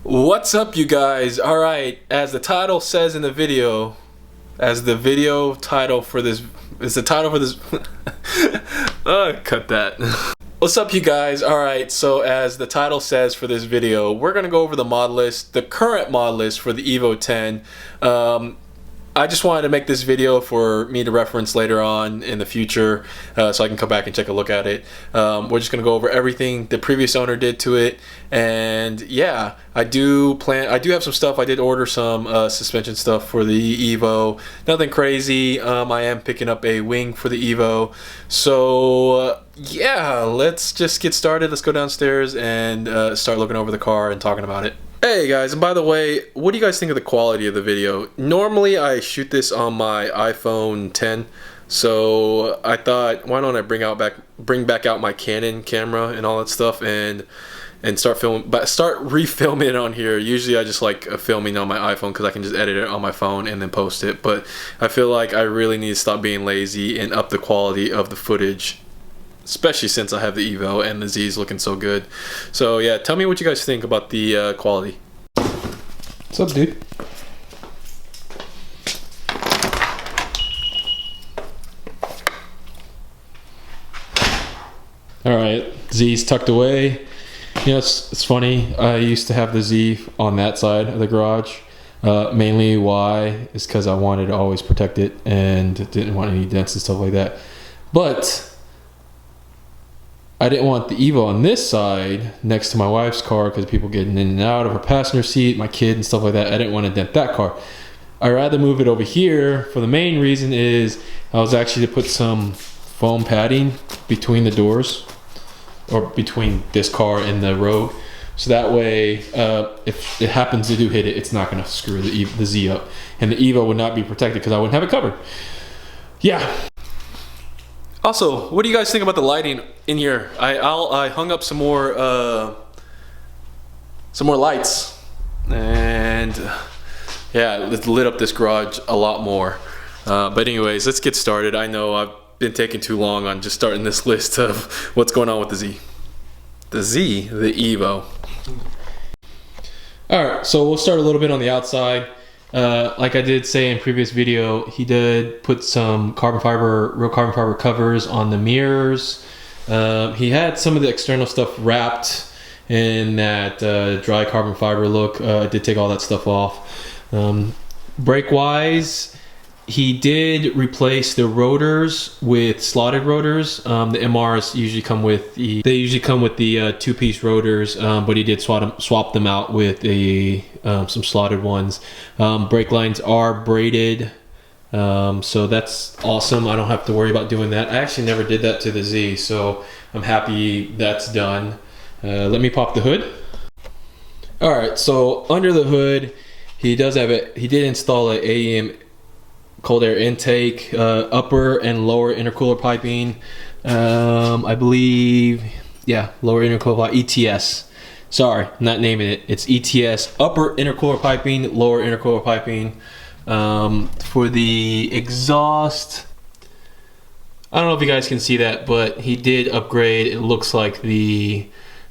What's up, you guys? Alright, as the title says in the video, as the video title for this is the title for this cut that. What's up, you guys? Alright, so as the title says for this video, we're gonna go over the mod list, the current mod list for the Evo 10. I just wanted to make this video for me to reference later on in the future, so I can come back and take a look at it. We're just gonna go over everything the previous owner did to it, and yeah, I do have some stuff. I did order some suspension stuff for the Evo. Nothing crazy. I am picking up a wing for the Evo, so yeah, let's just get started. Let's go downstairs and start looking over the car and talking about it. Hey guys, and by the way, what do you guys think of the quality of the video? Normally I shoot this on my iPhone 10, so I thought, why don't I bring back out my Canon camera and all that stuff and start refilming it on here. Usually I just like filming on my iPhone because I can just edit it on my phone and then post it, but I feel like I really need to stop being lazy and up the quality of the footage, especially since I have the Evo and the Z is looking so good. So yeah, tell me what you guys think about the quality. What's up, dude? Alright, Z's tucked away. You know, it's funny, I used to have the Z on that side of the garage. Mainly why is because I wanted to always protect it and didn't want any dents and stuff like that. But I didn't want the Evo on this side next to my wife's car because people getting in and out of her passenger seat, my kid and stuff like that. I didn't want to dent that car. I'd rather move it over here for the main reason is I was actually to put some foam padding between the doors or between this car and the road. So that way, if it happens to do hit it, it's not going to screw the Z up. And the Evo would not be protected because I wouldn't have it covered. Yeah. Also, what do you guys think about the lighting in here? I hung up some more lights, and yeah, it lit up this garage a lot more. But anyways, let's get started. I know I've been taking too long on just starting this list of what's going on with the Z. The Evo. Alright, so we'll start a little bit on the outside. Like I did say in previous video, he did put some real carbon fiber covers on the mirrors. He had some of the external stuff wrapped in that dry carbon fiber look. I did take all that stuff off. Brake wise, he did replace the rotors with slotted rotors. The MRs usually come with the two-piece rotors, but he did swap them out with some slotted ones. Brake lines are braided, so that's awesome. I don't have to worry about doing that. I actually never did that to the Z, so I'm happy that's done. Let me pop the hood. All right, so under the hood, he did install a AEM cold air intake, upper and lower intercooler piping. I believe, yeah, lower intercooler ETS. Sorry, I'm not naming it. It's ETS, upper intercooler piping, lower intercooler piping. For the exhaust, I don't know if you guys can see that, but he did upgrade. It looks like the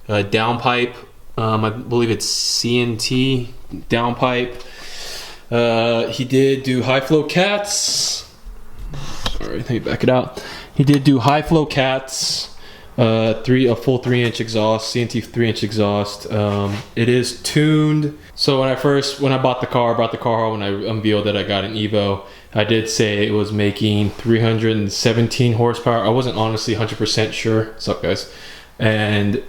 downpipe. I believe it's CNT downpipe. He did do high flow cats. Sorry, let me back it out. He did do high flow cats. A full 3-inch exhaust, CNT 3-inch exhaust. It is tuned. So when I bought the car when I unveiled that I got an Evo, I did say it was making 317 horsepower. I wasn't honestly 100% sure. What's up, guys? And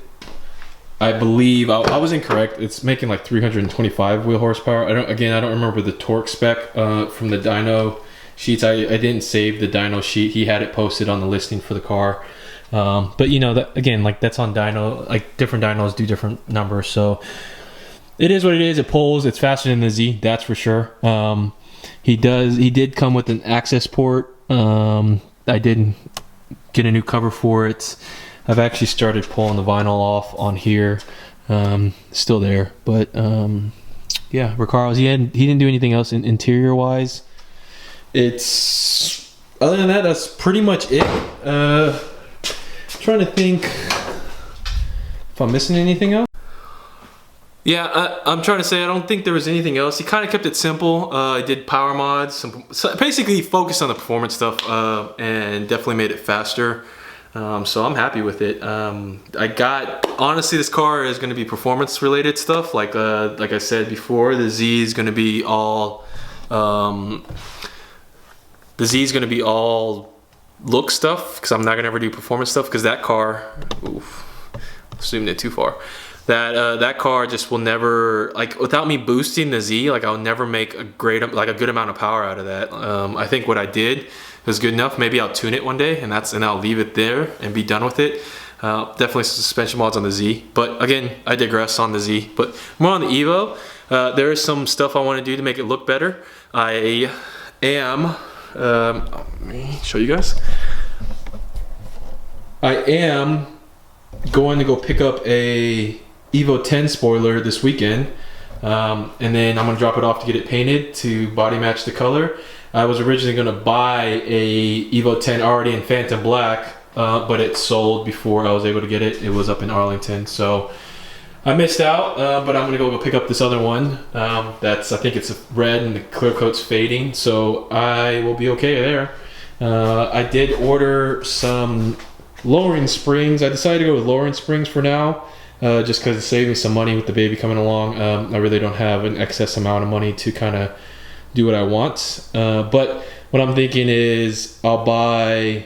I believe I was incorrect. It's making like 325 wheel horsepower. I don't remember the torque spec from the dyno sheets. I didn't save the dyno sheet. He had it posted on the listing for the car. But you know, that again, like that's on dyno. Like different dynos do different numbers, so it is what it is. It pulls. It's faster than the Z, that's for sure. He did come with an access port. I did get a new cover for it. I've actually started pulling the vinyl off on here. Still there, but yeah, Ricardo's, he didn't do anything else interior wise. It's other than that, that's pretty much it. Trying to think if I'm missing anything else. Yeah, I'm trying to say I don't think there was anything else. He kind of kept it simple. He did power mods, so basically focused on the performance stuff, and definitely made it faster. So I'm happy with it. Honestly, this car is going to be performance related stuff. Like I said before, the Z is going to be all look stuff, because I'm not going to ever do performance stuff, because that car, zoomed it too far. That car just will never, like, without me boosting the Z, like, I'll never make a good amount of power out of that. I think what I did was good enough. Maybe I'll tune it one day, and I'll leave it there and be done with it. Definitely suspension mods on the Z, but again, I digress on the Z. But more on the Evo. There is some stuff I want to do to make it look better. I am. Let me show you guys. I am going to go pick up a Evo 10 spoiler this weekend, and then I'm gonna drop it off to get it painted to body match the color. I was originally gonna buy a Evo 10 already in Phantom Black, but it sold before I was able to get it. It was up in Arlington, so I missed out. But I'm gonna go pick up this other one. I think it's red and the clear coat's fading, so I will be okay there. I did order some lowering springs. I decided to go with lowering springs for now. Just because it saved me some money with the baby coming along. I really don't have an excess amount of money to kind of do what I want. But what I'm thinking is I'll buy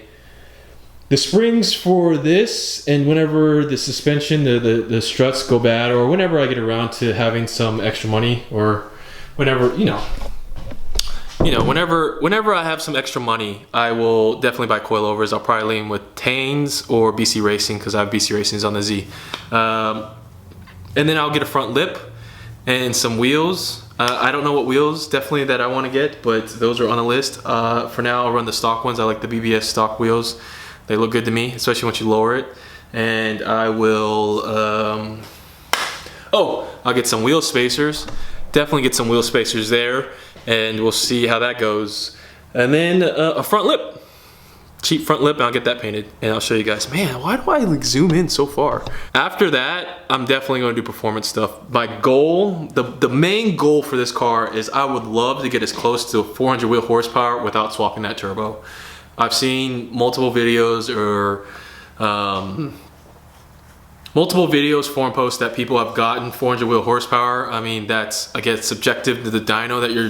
the springs for this, and whenever the suspension, the struts go bad, or whenever I get around to having some extra money, or whenever, whenever I have some extra money, I will definitely buy coilovers. I'll probably lean with Tanes or BC Racing, because I have BC Racings on the Z. And then I'll get a front lip and some wheels. I don't know what wheels definitely that I want to get, but those are on the list. For now, I'll run the stock ones. I like the BBS stock wheels. They look good to me, especially once you lower it. And I will, I'll get some wheel spacers. Definitely get some wheel spacers there, and we'll see how that goes. And then a front lip. Cheap front lip, and I'll get that painted, and I'll show you guys. Man, why do I like zoom in so far? After that, I'm definitely going to do performance stuff. My goal, the main goal for this car is I would love to get as close to 400 wheel horsepower without swapping that turbo. I've seen multiple videos forum posts that people have gotten 400 wheel horsepower. I mean, that's, I guess, subjective to the dyno that you're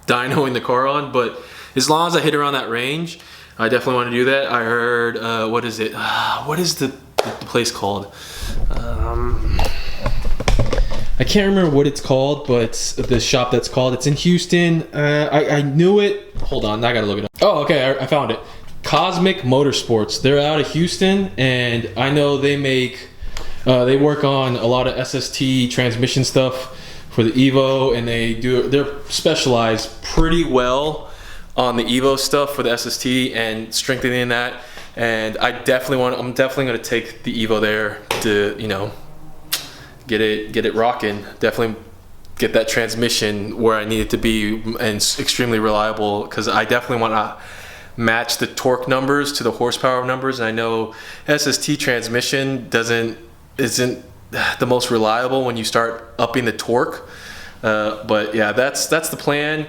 dynoing the car on, but as long as I hit around that range, I definitely want to do that. I heard, what is it? What is the place called? I can't remember what it's called, but the shop that's called. It's in Houston. I knew it. Hold on, I gotta look it up. Oh, okay, I found it. Cosmic Motorsports. They're out of Houston, and I know they make, they work on a lot of SST transmission stuff for the Evo, and they're specialized pretty well on the Evo stuff for the SST and strengthening that. And I'm definitely going to take the Evo there to, get it rocking. Definitely get that transmission where I need it to be and extremely reliable, because I definitely want to match the torque numbers to the horsepower numbers. And I know SST transmission isn't the most reliable when you start upping the torque. But yeah, that's the plan.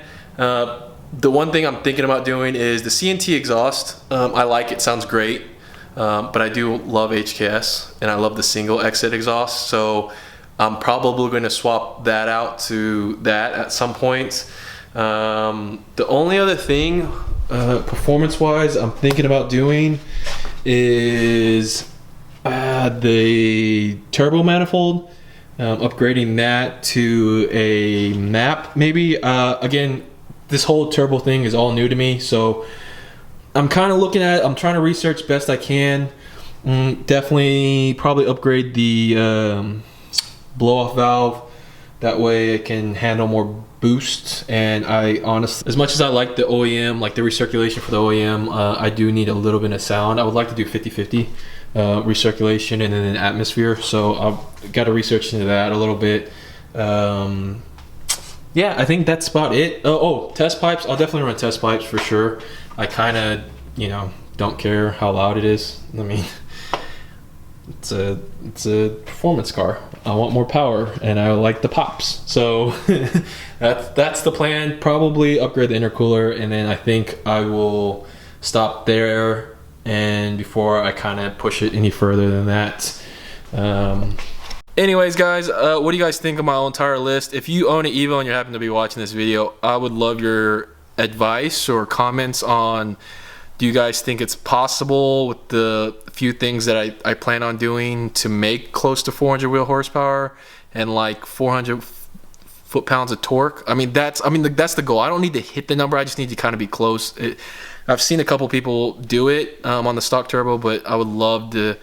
The one thing I'm thinking about doing is the CNT exhaust. I like it, sounds great, but I do love HKS, and I love the single exit exhaust, so I'm probably going to swap that out to that at some point. The only other thing, performance-wise, I'm thinking about doing is the turbo manifold. Upgrading that to a map, maybe. Again, this whole turbo thing is all new to me, so I'm kind of looking at it. I'm trying to research best I can. Definitely probably upgrade the blow-off valve. That way it can handle more boost. And I honestly, as much as I like the OEM, like the recirculation for the OEM, I do need a little bit of sound. I would like to do 50-50 recirculation and then an atmosphere. So I've got to research into that a little bit. Yeah, I think that's about it. Test pipes. I'll definitely run test pipes for sure. I kind of, don't care how loud it is. I mean, it's a performance car. I want more power, and I like the pops. So that's the plan. Probably upgrade the intercooler, and then I think I will stop there. And before I kind of push it any further than that. Anyways, guys, what do you guys think of my entire list? If you own an Evo and you happen to be watching this video, I would love your advice or comments on, do you guys think it's possible with the few things that I plan on doing to make close to 400 wheel horsepower and like 400 foot-pounds of torque? I mean, that's the goal. I don't need to hit the number. I just need to kind of be close. I've seen a couple people do it on the stock turbo, but I would love to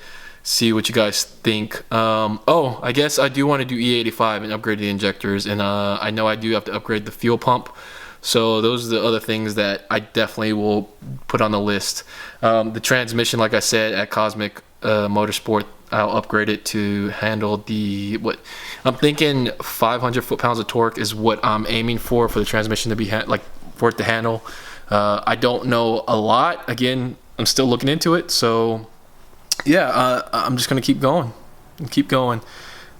see what you guys think. Oh, I guess I do want to do E85 and upgrade the injectors, and I know I do have to upgrade the fuel pump. So those are the other things that I definitely will put on the list. The transmission, like I said, at Cosmic Motorsport, I'll upgrade it to handle what I'm thinking 500 foot-pounds of torque is what I'm aiming for the transmission to be for it to handle. I don't know a lot. Again, I'm still looking into it, so yeah, I'm just gonna keep going,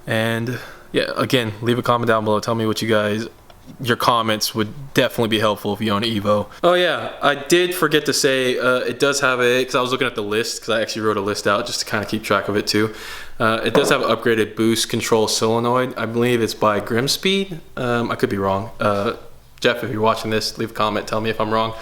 and yeah, again, leave a comment down below. Tell me what your comments would definitely be helpful if you own an Evo. Oh yeah, I did forget to say, it does have because I was looking at the list, because I actually wrote a list out just to kind of keep track of it too. It does have an upgraded boost control solenoid. I believe it's by Grimspeed. I could be wrong. Jeff, if you're watching this, leave a comment, tell me if I'm wrong.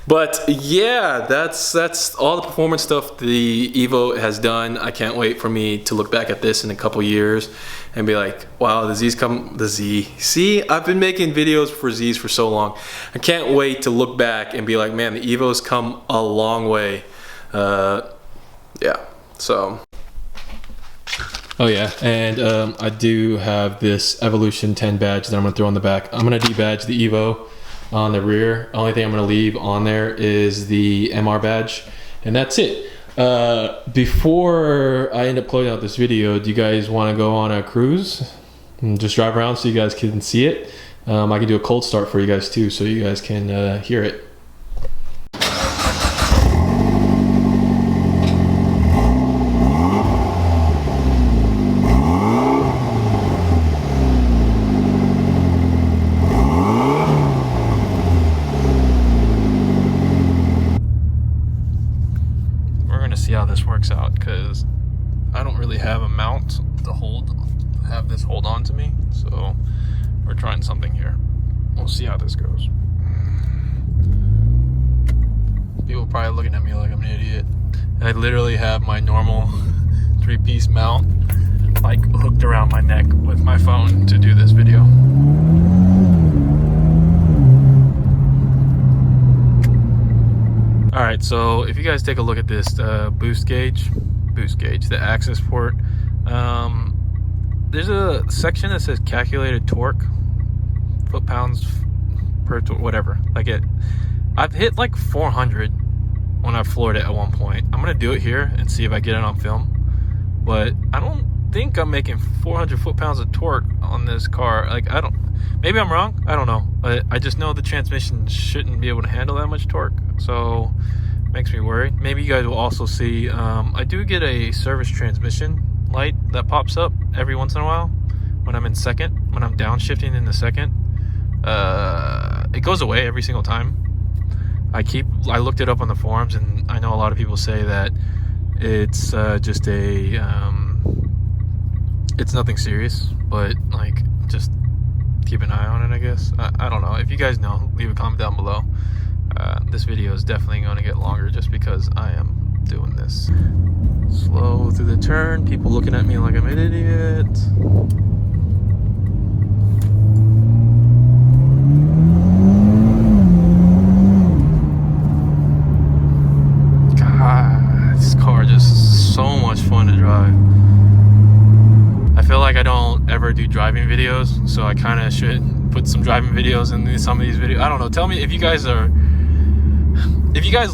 But yeah, that's all the performance stuff the Evo has done. I can't wait for me to look back at this in a couple years and be like, wow, the Z. See, I've been making videos for Zs for so long. I can't wait to look back and be like, man, the Evo's come a long way. Yeah, so. Oh yeah, and I do have this Evolution 10 badge that I'm gonna throw on the back. I'm gonna debadge the Evo on the rear. Only thing I'm gonna leave on there is the MR badge, and that's it. Before I end up closing out this video, do you guys want to go on a cruise and just drive around so you guys can see it? I can do a cold start for you guys too, so you guys can hear it. See how this works out, because I don't really have a mount to have this hold on to me, so we're trying something here. We'll see how this goes. People probably looking at me like I'm an idiot, and I literally have my normal 3-piece mount like hooked around my neck with my phone to do this video. Alright, so if you guys take a look at this boost gauge, the access port, there's a section that says calculated torque, foot-pounds per whatever. I've hit like 400 when I floored it at one point. I'm gonna do it here and see if I get it on film, but I don't think I'm making 400 foot-pounds of torque on this car. Maybe I'm wrong, I don't know, but I just know the transmission shouldn't be able to handle that much torque, so makes me worried. Maybe you guys will also see, I do get a service transmission light that pops up every once in a while when I'm in second, when I'm downshifting into second. It goes away every single time. I looked it up on the forums, and I know a lot of people say that it's just it's nothing serious, but just keep an eye on it, I guess. I don't know. If you guys know, leave a comment down below. This video is definitely going to get longer just because I am doing this. Slow through the turn, people looking at me like I'm an idiot. God, this car just so much fun to drive. I feel like I don't ever do driving videos, so I kind of should put some driving videos in some of these videos. I don't know. Tell me if you guys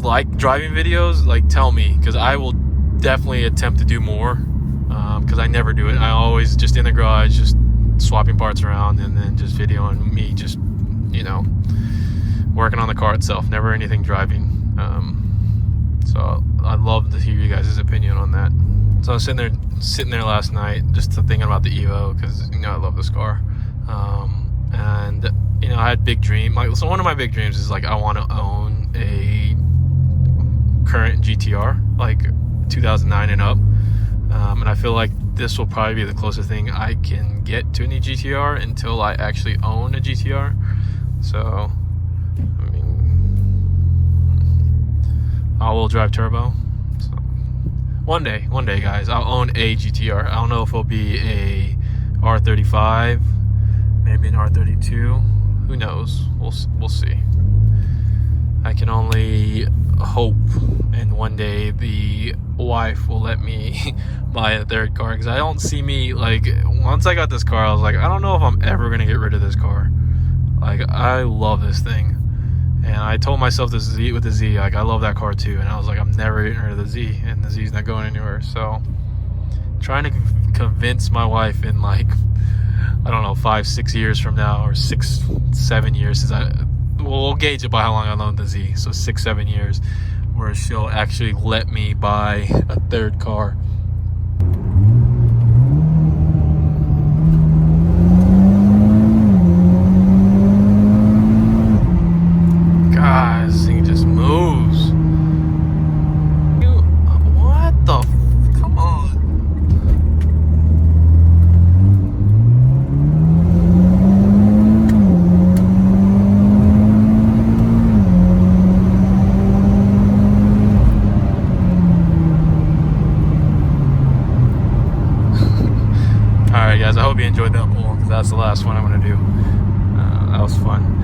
like driving videos. Tell me, because I will definitely attempt to do more. Because I never do it. I always just in the garage, just swapping parts around, and then just videoing me, just working on the car itself. Never anything driving. So I'd love to hear you guys' opinion on that. So I was sitting there last night, just thinking about the Evo, because I love this car, and I had big dream. So one of my big dreams is I want to own a current GTR, 2009 and up, and I feel like this will probably be the closest thing I can get to any GTR until I actually own a GTR. So, all-wheel drive turbo. So one day, guys, I'll own a GTR. I don't know if it'll be a R35, maybe an R32. Who knows? We'll see. I can only hope, and one day the wife will let me buy a third car, because I don't see me, once I got this car, I was like, I don't know if I'm ever gonna get rid of this car. I love this thing, and I told myself this with the Z, I love that car too, and I was like, I'm never getting rid of the Z, and the Z's not going anywhere. So trying to convince my wife in I don't know, 5-6 years from now, or 6-7 years, since we'll gauge it by how long I own the Z, so 6-7 years, where she'll actually let me buy a third car. God, this thing just moves. What the come on. Alright guys, I hope you enjoyed that pull, because that's the last one I'm going to do. That was fun.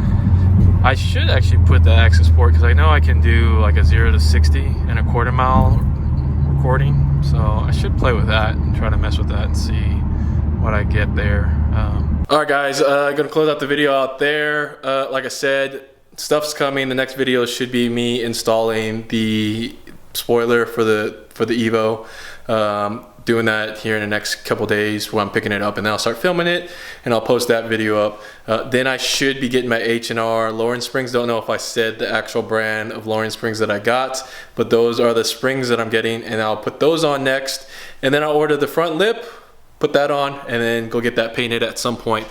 I should actually put the Access Port, because I know I can do a 0 to 60 in a quarter mile recording, so I should play with that and try to mess with that and see what I get there. Alright guys, I'm going to close out the video out there. Like I said, stuff's coming. The next video should be me installing the spoiler for the Evo. Doing that here in the next couple days when I'm picking it up, and then I'll start filming it and I'll post that video up. Then I should be getting my H&R Loring springs. Don't know if I said the actual brand of Loring springs that I got, but those are the springs that I'm getting, and I'll put those on next, and then I'll order the front lip, put that on, and then go get that painted at some point.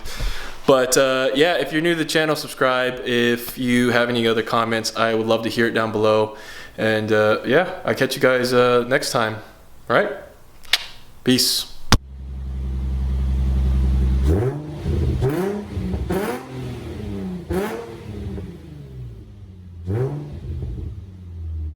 But yeah, if you're new to the channel, subscribe. If you have any other comments, I would love to hear it down below. And yeah, I'll catch you guys next time. All right? Peace.